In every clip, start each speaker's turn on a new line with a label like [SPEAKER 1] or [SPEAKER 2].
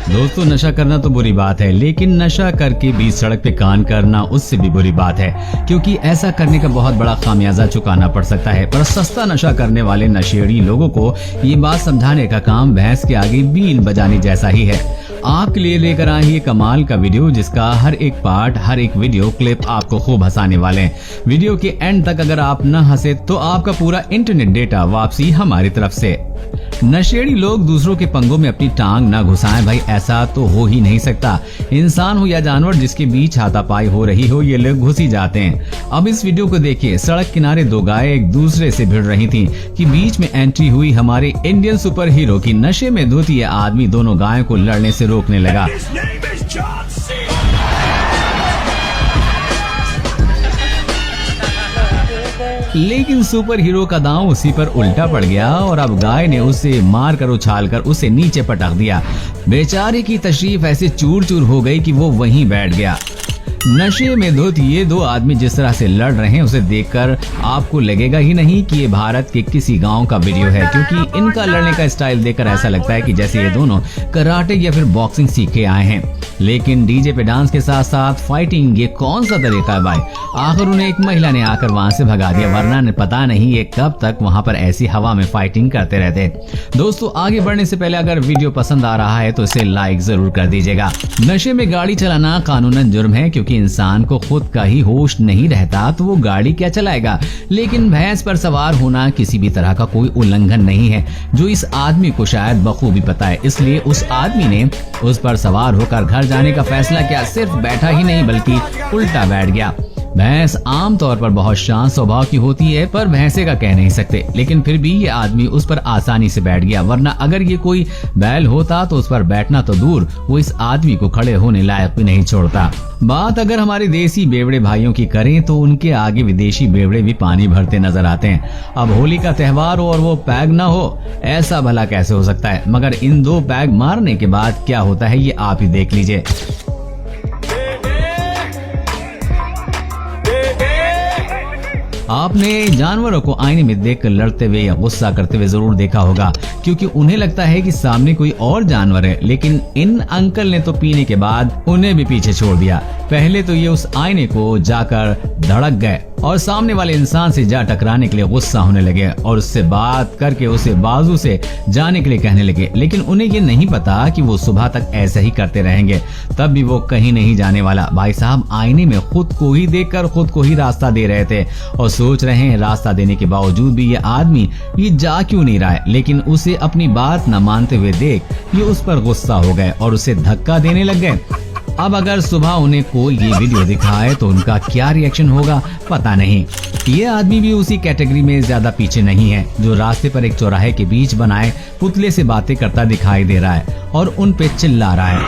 [SPEAKER 1] दोस्तों, नशा करना तो बुरी बात है, लेकिन नशा करके भी सड़क पे कान करना उससे भी बुरी बात है, क्योंकि ऐसा करने का बहुत बड़ा खामियाजा चुकाना पड़ सकता है। पर सस्ता नशा करने वाले नशेड़ी लोगों को ये बात समझाने का काम भैंस के आगे बीन बजाने जैसा ही है। आपके लिए लेकर आए ये कमाल का वीडियो, जिसका हर एक पार्ट, हर एक वीडियो क्लिप आपको खूब हंसाने वाले हैं। वीडियो के एंड तक अगर आप न हंसे तो आपका पूरा इंटरनेट डेटा वापसी हमारी तरफ से। नशेड़ी लोग दूसरों के पंगों में अपनी टांग न घुसाएं भाई, ऐसा तो हो ही नहीं सकता। इंसान हो या जानवर, जिसके बीच हाथापाई हो रही हो, ये लोग घुस ही जाते हैं। अब इस वीडियो को देखिए। सड़क किनारे दो गाय एक दूसरे से भिड़ रही थीं कि बीच में एंट्री हुई हमारे इंडियन सुपर हीरो की नशे में धुत ये आदमी दोनों गायों को लड़ने से रोकने लगा। लेकिन सुपर हीरो का दांव उसी पर उल्टा पड़ गया और अब गाय ने उसे मार कर उछाल कर उसे नीचे पटक दिया। बेचारे की तशरीफ ऐसे चूर चूर हो गई कि वो वहीं बैठ गया। नशे में धुत ये दो आदमी जिस तरह से लड़ रहे हैं, उसे देखकर आपको लगेगा ही नहीं कि ये भारत के किसी गांव का वीडियो है, क्योंकि इनका लड़ने का स्टाइल देखकर ऐसा लगता है कि जैसे ये दोनों कराटे या फिर बॉक्सिंग सीख के आए हैं। लेकिन डीजे पे डांस के साथ साथ फाइटिंग, ये कौन सा तरीका है भाई? आखिर उन्हें एक महिला ने आकर वहाँ से भगा दिया, वरना पता नहीं ये कब तक वहाँ पर ऐसी हवा में फाइटिंग करते रहते। दोस्तों, आगे बढ़ने से पहले अगर वीडियो पसंद आ रहा है तो इसे लाइक जरूर कर दीजिएगा। नशे में गाड़ी चलाना कानूनन जुर्म है, क्योंकि इंसान को खुद का ही होश नहीं रहता तो वो गाड़ी क्या चलाएगा। लेकिन भैंस पर सवार होना किसी भी तरह का कोई उल्लंघन नहीं है, जो इस आदमी को शायद बखूबी पता है। इसलिए उस आदमी ने उस पर सवार होकर घर जाने का फैसला किया। सिर्फ बैठा ही नहीं बल्कि उल्टा बैठ गया। भैंस आमतौर पर बहुत शांत स्वभाव की होती है, पर भैंसे का कह नहीं सकते। लेकिन फिर भी ये आदमी उस पर आसानी से बैठ गया, वरना अगर ये कोई बैल होता तो उस पर बैठना तो दूर, वो इस आदमी को खड़े होने लायक भी नहीं छोड़ता। बात अगर हमारे देसी बेवड़े भाइयों की करें तो उनके आगे विदेशी बेवड़े भी पानी भरते नजर आते हैं। अब होली का त्योहार हो और वो पैग ना हो, ऐसा भला कैसे हो सकता है? मगर इन दो पैग मारने के बाद क्या होता है ये आप ही देख लीजिए। आपने जानवरों को आईने में देखकर लड़ते हुए या गुस्सा करते हुए जरूर देखा होगा, क्योंकि उन्हें लगता है कि सामने कोई और जानवर है। लेकिन इन अंकल ने तो पीने के बाद उन्हें भी पीछे छोड़ दिया। पहले तो ये उस आईने को जाकर धड़क गए और सामने वाले इंसान से जा टकराने के लिए गुस्सा होने लगे और उससे बात करके उसे बाजू से जाने के लिए कहने लगे। लेकिन उन्हें ये नहीं पता कि वो सुबह तक ऐसे ही करते रहेंगे, तब भी वो कहीं नहीं जाने वाला। भाई साहब आईने में खुद को ही देखकर खुद को ही रास्ता दे रहे थे और सोच रहे हैं रास्ता देने के बावजूद भी ये आदमी ये जा क्यों नहीं रहा है। लेकिन उसे अपनी बात न मानते हुए देख ये उस पर गुस्सा हो गए और उसे धक्का देने लग गए। अब अगर सुबह उन्हें कोई ये वीडियो दिखाए तो उनका क्या रिएक्शन होगा पता नहीं। ये आदमी भी उसी कैटेगरी में ज्यादा पीछे नहीं है, जो रास्ते पर एक चौराहे के बीच बनाए पुतले से बातें करता दिखाई दे रहा है और उन पे चिल्ला रहा है।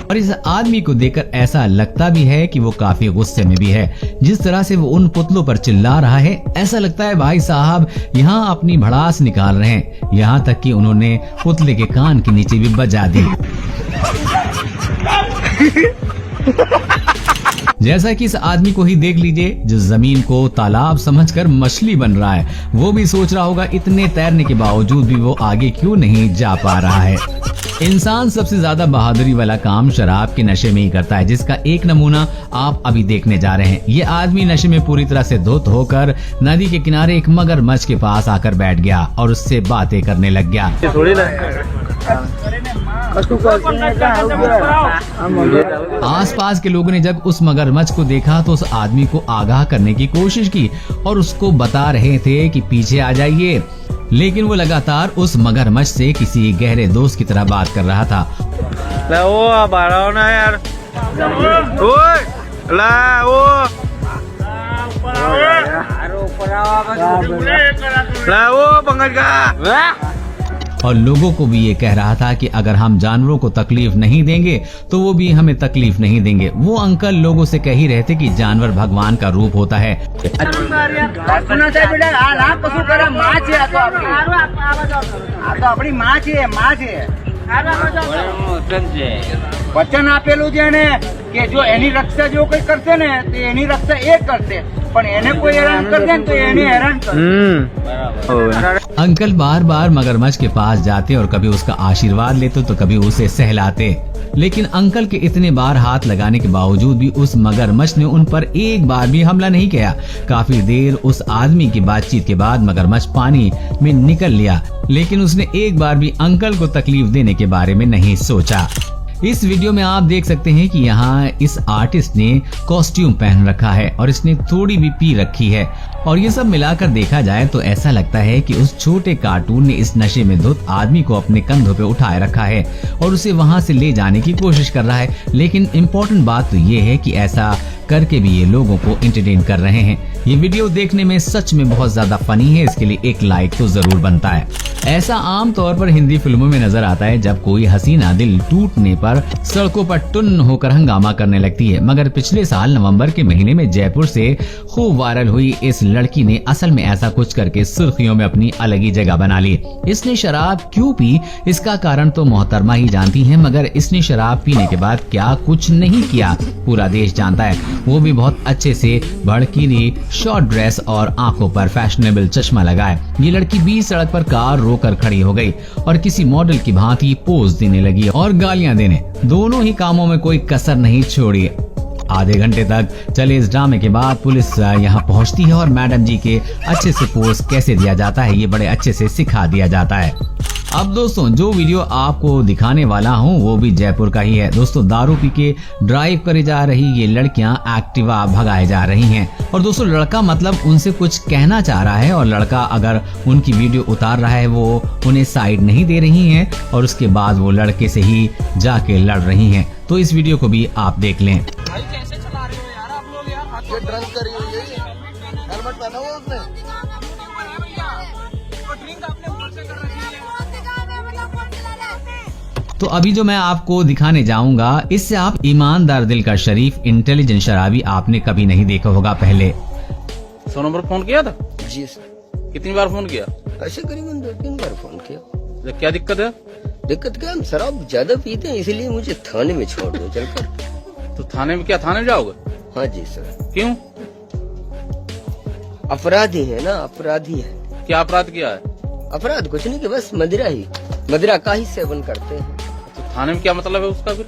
[SPEAKER 1] और इस आदमी को देखकर ऐसा लगता भी है कि वो काफी गुस्से में भी है। जिस तरह से वो उन पुतलों पर चिल्ला रहा है, ऐसा लगता है भाई साहब यहाँ अपनी भड़ास निकाल रहे हैं। यहाँ तक कि उन्होंने पुतले के कान के नीचे भी बजा दी। जैसा कि इस आदमी को ही देख लीजिए, जो जमीन को तालाब समझकर मछली बन रहा है। वो भी सोच रहा होगा इतने तैरने के बावजूद भी वो आगे क्यों नहीं जा पा रहा है। इंसान सबसे ज्यादा बहादुरी वाला काम शराब के नशे में ही करता है, जिसका एक नमूना आप अभी देखने जा रहे हैं। ये आदमी नशे में पूरी तरह से धुत होकर नदी के किनारे एक मगरमच्छ के पास आकर बैठ गया और उससे बातें करने लग गया। आसपास के लोगों ने जब उस मगरमच्छ को देखा तो उस आदमी को आगाह करने की कोशिश की और उसको बता रहे थे कि पीछे आ जाइए। लेकिन वो लगातार उस मगरमच्छ से किसी गहरे दोस्त की तरह बात कर रहा था। और लोगों को भी ये कह रहा था कि अगर हम जानवरों को तकलीफ नहीं देंगे तो वो भी हमें तकलीफ नहीं देंगे। वो अंकल लोगों से कह ही रहे थे कि जानवर भगवान का रूप होता है।
[SPEAKER 2] વચન આપેલું છે ને કે જો એની રક્ષા જો કોઈ કરશે ને તો એની રક્ષા એ કરશે, પણ એને કોઈ હેરાન કરશે ને તો એને હેરાન કરશે।
[SPEAKER 1] अंकल बार बार मगरमच्छ के पास जाते और कभी उसका आशीर्वाद लेते तो कभी उसे सहलाते, लेकिन अंकल के इतने बार हाथ लगाने के बावजूद भी उस मगरमच्छ ने उन पर एक बार भी हमला नहीं किया। काफी देर उस आदमी की बातचीत के बाद मगरमच्छ पानी में निकल लिया, लेकिन उसने एक बार भी अंकल को तकलीफ देने के बारे में नहीं सोचा। इस वीडियो में आप देख सकते हैं कि यहाँ इस आर्टिस्ट ने कॉस्ट्यूम पहन रखा है और इसने थोड़ी भी पी रखी है, और ये सब मिलाकर देखा जाए तो ऐसा लगता है कि उस छोटे कार्टून ने इस नशे में धुत आदमी को अपने कंधों पे उठाए रखा है और उसे वहाँ से ले जाने की कोशिश कर रहा है। लेकिन इम्पोर्टेंट बात तो ये है कि ऐसा करके भी ये लोगों को एंटरटेन कर रहे हैं। ये वीडियो देखने में सच में बहुत ज्यादा फनी है, इसके लिए एक लाइक तो जरूर बनता है। ऐसा आम तौर पर हिंदी फिल्मों में नजर आता है जब कोई हसीना दिल टूटने पर सड़कों पर टुन्न होकर हंगामा करने लगती है, मगर पिछले साल नवंबर के महीने में जयपुर से खूब वायरल हुई इस लड़की ने असल में ऐसा कुछ करके सुर्खियों में अपनी अलग ही जगह बना ली। इसने शराब क्यों पी इसका कारण तो मोहतरमा ही जानती है, मगर इसने शराब पीने के बाद क्या कुछ नहीं किया पूरा देश जानता है, वो भी बहुत अच्छे से भड़कीनी शॉर्ट ड्रेस और आंखों पर फैशनेबल चश्मा लगाए। ये लड़की बीच सड़क पर कार रोकर खड़ी हो गई और किसी मॉडल की भांति पोज देने लगी और गालियां देने, दोनों ही कामों में कोई कसर नहीं छोड़ी। आधे घंटे तक चले इस ड्रामे के बाद पुलिस यहाँ पहुँचती है और मैडम जी के अच्छे से पोज कैसे दिया जाता है ये बड़े अच्छे से सिखा दिया जाता है। अब दोस्तों जो वीडियो आपको दिखाने वाला हूँ वो भी जयपुर का ही है। दोस्तों दारू पी के ड्राइव करे जा रही ये लड़कियां एक्टिवा भगाए जा रही हैं, और दोस्तों लड़का मतलब उनसे कुछ कहना चाह रहा है और लड़का अगर उनकी वीडियो उतार रहा है वो उन्हें साइड नहीं दे रही हैं और उसके बाद वो लड़के से ही जाके लड़ रही हैं। तो इस वीडियो को भी आप देख लें।
[SPEAKER 3] भाई कैसे चला रहे हो यार आप लोग यार, हाथ ड्रिंक करी हुई है, हेलमेट पहना हुआ उसने, ड्रिंक आपने ऊपर से कर रखी है।
[SPEAKER 1] तो अभी जो मैं आपको दिखाने जाऊंगा इससे आप ईमानदार दिल का शरीफ इंटेलिजेंट शराबी आपने कभी नहीं देखा होगा पहले।
[SPEAKER 4] 100 नंबर फोन किया था?
[SPEAKER 5] जी सर।
[SPEAKER 4] कितनी बार फोन किया?
[SPEAKER 5] ऐसे करीबन 2-3 बार फोन किया।
[SPEAKER 4] क्या दिक्कत है?
[SPEAKER 5] दिक्कत क्या, हम शराब ज्यादा पीते हैं इसलिए मुझे थाने में छोड़ दो चलकर।
[SPEAKER 4] तो थाने में क्या, थाने में जाओगे?
[SPEAKER 5] हाँ जी सर।
[SPEAKER 4] क्यों?
[SPEAKER 5] अपराधी है ना, अपराधी है।
[SPEAKER 4] क्या अपराध किया है?
[SPEAKER 5] अपराध कुछ नहीं कि बस मदिरा का ही सेवन करते हैं।
[SPEAKER 4] तो थाने में क्या मतलब है उसका फिर?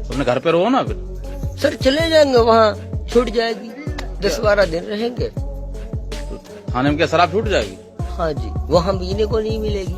[SPEAKER 4] अपने घर पे रहो ना फिर।
[SPEAKER 5] सर चले जाएंगे वहाँ, छूट जाएगी, 10-12 दिन रहेंगे।
[SPEAKER 4] थाने में क्या शराब छूट जाएगी?
[SPEAKER 5] हाँ जी, वहाँ पीने को नहीं मिलेगी।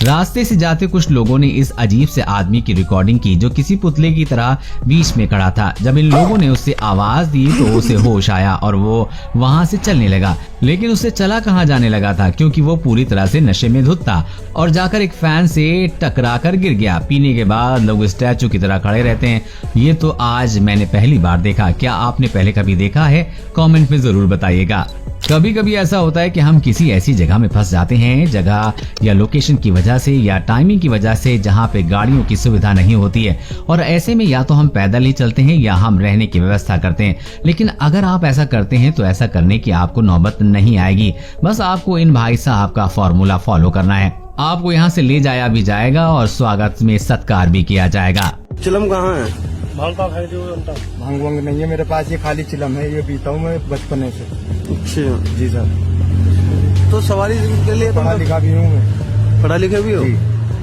[SPEAKER 1] रास्ते से जाते कुछ लोगों ने इस अजीब से आदमी की रिकॉर्डिंग की जो किसी पुतले की तरह बीच में खड़ा था। जब इन लोगों ने उससे आवाज दी तो उसे होश आया और वो वहां से चलने लगा, लेकिन उसे चला कहाँ जाने लगा था क्योंकि वो पूरी तरह से नशे में धुत था और जाकर एक फैन से टकरा कर गिर गया। पीने के बाद लोग स्टैचू की तरह खड़े रहते हैं, ये तो आज मैंने पहली बार देखा। क्या आपने पहले कभी देखा है? कमेंट में जरूर बताइएगा। कभी कभी ऐसा होता है कि हम किसी ऐसी जगह में फंस जाते हैं, जगह या लोकेशन की वजह से या टाइमिंग की वजह से जहाँ पे गाड़ियों की सुविधा नहीं होती है, और ऐसे में या तो हम पैदल ही चलते हैं या हम रहने की व्यवस्था करते हैं। लेकिन अगर आप ऐसा करते हैं तो ऐसा करने की आपको नौबत नहीं आएगी, बस आपको इन भाई साहब का फॉर्मूला फॉलो करना है। आपको यहाँ से ले जाया भी जाएगा और स्वागत में सत्कार भी किया जाएगा।
[SPEAKER 6] चिलम कहाँ है?
[SPEAKER 3] भांग का खाई दो घंटा।
[SPEAKER 6] भांग वांग नहीं है मेरे पास, ये खाली चिलम है, ये पीता हूँ मैं बचपने से। अच्छा जी सर। तो सवारी के लिए पढ़ा लिखा भी हूँ मैं। पढ़ा लिखा भी हो?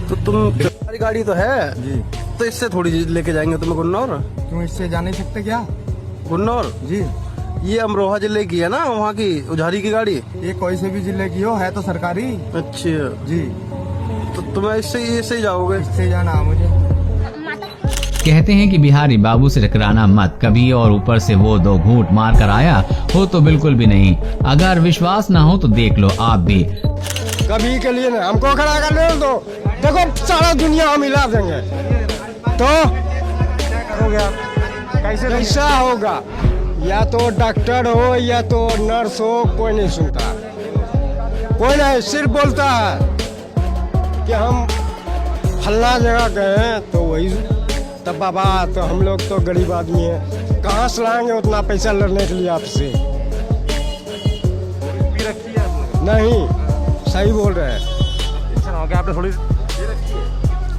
[SPEAKER 6] तो तुम, तुम्हारी गाड़ी तो है जी, तो इससे थोड़ी लेके जाएंगे तुम्हें गुन्नौर। क्यों, इससे जा नहीं सकते क्या? गुन्नौर जी, ये अमरोहा जिले की है ना, वहाँ की उझारी की गाड़ी। ये कोई से भी जिले की हो, है तो सरकारी। अच्छा जी, तो तुम्हें इससे ही जाओगे? इससे जाना मुझे।
[SPEAKER 1] कहते हैं कि बिहारी बाबू से टकराना मत कभी, और ऊपर से वो 2 घूंट मार कर आया हो तो बिल्कुल भी नहीं। अगर विश्वास ना हो तो देख लो आप भी।
[SPEAKER 6] कभी के लिए ना हमको खड़ा कर ले दो, देखो सारा दुनिया हम हिला देंगे। तो हो गया, कैसा होगा? या तो डॉक्टर हो या तो नर्स हो, कोई नहीं सुनता, कोई नहीं, सिर्फ बोलता है कि हम फल्ला जगह गए हैं तो वही। तब बाबा तो हम लोग तो गरीब आदमी है, कहाँ से लाएंगे उतना पैसा लड़ने के लिए आपसे? नहीं, सही बोल रहे हैं। कि आपने थोड़ी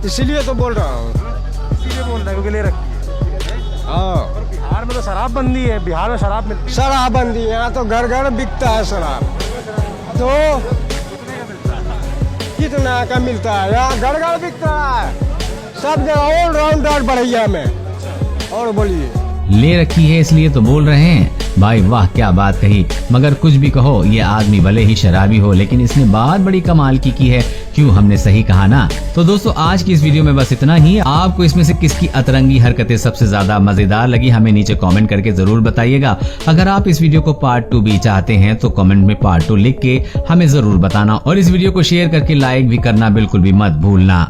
[SPEAKER 6] इसीलिए तो बोल रहा हूँ, इसीलिए बोल रहा है क्योंकि ले रखी है। हाँ, बिहार में तो शराब बंदी है, बिहार में शराब मिलती है। शराब बंदी है, यहाँ तो घर घर बिकता है शराब। तो कितना का मिलता है, यहाँ घर घर बिकता है सब जगह, ऑलराउंडर बढ़िया में। और बोलिए,
[SPEAKER 1] ले रखी है इसलिए तो बोल रहे हैं। भाई वाह, क्या बात कही। मगर कुछ भी कहो, ये आदमी भले ही शराबी हो, लेकिन इसने बात बड़ी कमाल की है। क्यों, हमने सही कहा ना। तो दोस्तों, आज की इस वीडियो में बस इतना ही। आपको इसमें से किसकी अतरंगी हरकतें सबसे ज्यादा मजेदार लगी, हमें नीचे कमेंट करके जरूर बताइएगा। अगर आप इस वीडियो को पार्ट 2 भी चाहते हैं तो कमेंट में पार्ट 2 लिख के हमें जरूर बताना, और इस वीडियो को शेयर करके लाइक भी करना बिल्कुल भी मत भूलना।